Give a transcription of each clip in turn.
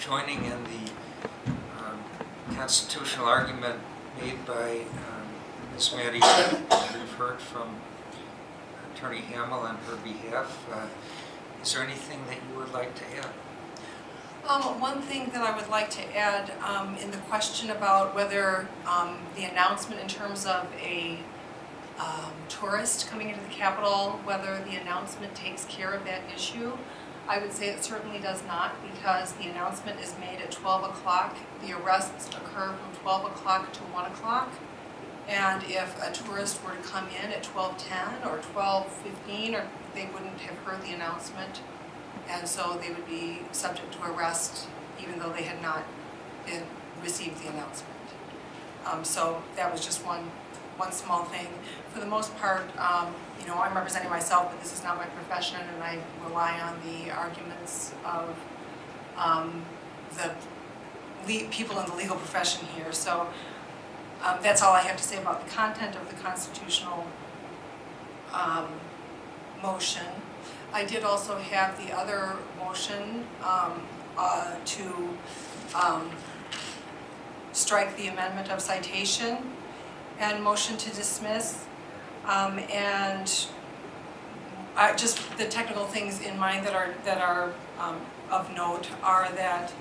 joining in the constitutional argument made by Ms. Maddie. We've heard from Attorney Hamill on her behalf. Is there anything that you would like to add? One thing that I would like to add in the question about whether the announcement in terms of a tourist coming into the Capitol, whether the announcement takes care of that issue, I would say it certainly does not, because the announcement is made at 12 o'clock. The arrests occur from 12 o'clock to 1 o'clock. And if a tourist were to come in at 12:10 or 12:15, or they wouldn't have heard the announcement, and so they would be subject to arrest even though they had not received the announcement. So that was just one small thing. For the most part, I'm representing myself, but this is not my profession, and I rely on the arguments of the people in the legal profession here. So that's all I have to say about the content of the constitutional motion. I did also have the other motion to strike the amendment of citation and motion to dismiss. And just the technical things in mind that are of note are that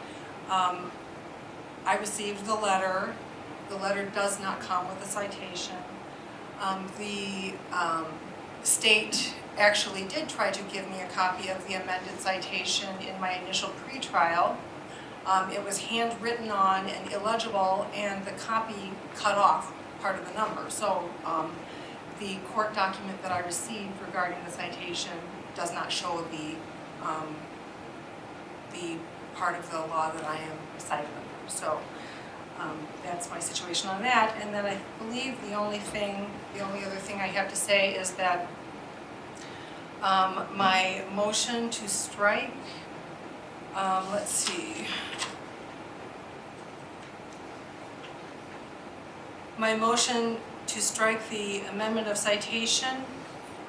I received the letter. The letter does not come with a citation. The state actually did try to give me a copy of the amended citation in my initial pretrial. It was handwritten on and illegible, and the copy cut off part of the number. So the court document that I received regarding the citation does not show the part of the law that I am cited under. So that's my situation on that. And then I believe the only other thing I have to say is that my motion to strike, let's see. My motion to strike the amendment of citation,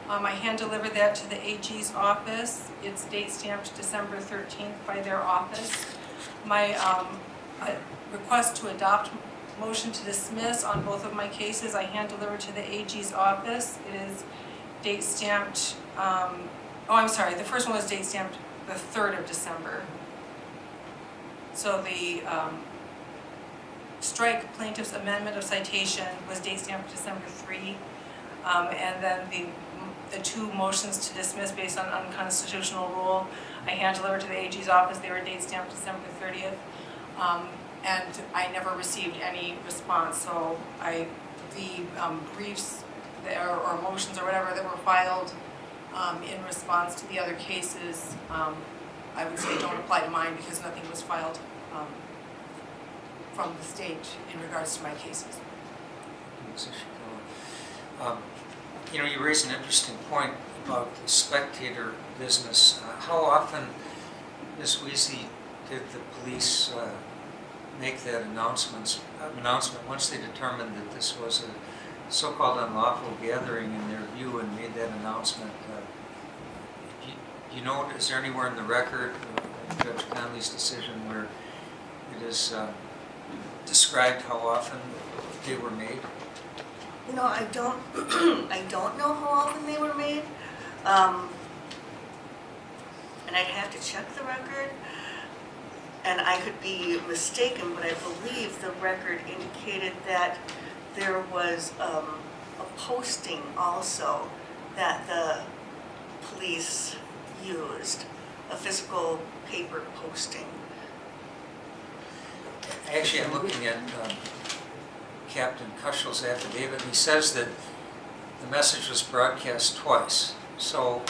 I hand-delivered that to the AG's office. It's date stamped December 13th by their office. My request to adopt motion to dismiss on both of my cases, I hand-delivered to the AG's office. It is date stamped, the first one was date stamped the 3rd of December. So the strike plaintiff's amendment of citation was date stamped December 3, and then the two motions to dismiss based on unconstitutional rule, I hand-delivered to the AG's office. They were date stamped December 30th, and I never received any response. So the briefs or motions or whatever that were filed in response to the other cases, I would say don't apply to mine because nothing was filed from the state in regards to my cases. You raise an interesting point about the spectator business. How often, Ms. Weezy, did the police make that announcement once they determined that this was a so-called unlawful gathering in their view and made that announcement? You know, is there anywhere in the record, in Judge Conley's decision, where it is described how often they were made? I don't know how often they were made, and I'd have to check the record, and I could be mistaken, but I believe the record indicated that there was a posting also that the police used, a physical paper posting. Actually, I'm looking at Captain Kuschel's affidavit, and he says that the message was broadcast twice. So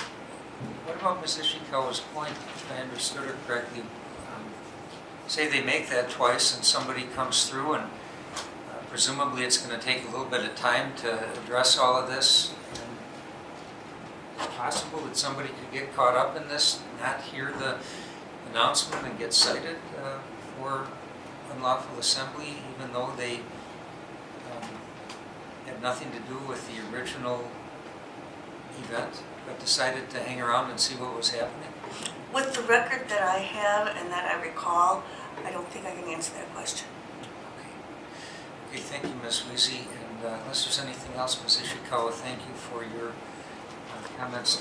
what about Ms. Ishikawa's point, if I understood her correctly? Say they make that twice and somebody comes through, and presumably it's going to take a little bit of time to address all of this. And it's possible that somebody could get caught up in this, not hear the announcement and get cited for unlawful assembly, even though they had nothing to do with the original event, but decided to hang around and see what was happening? With the record that I have and that I recall, I don't think I can answer that question. Okay, thank you, Ms. Weezy, and unless there's anything else, Ms. Ishikawa, thank you for your comments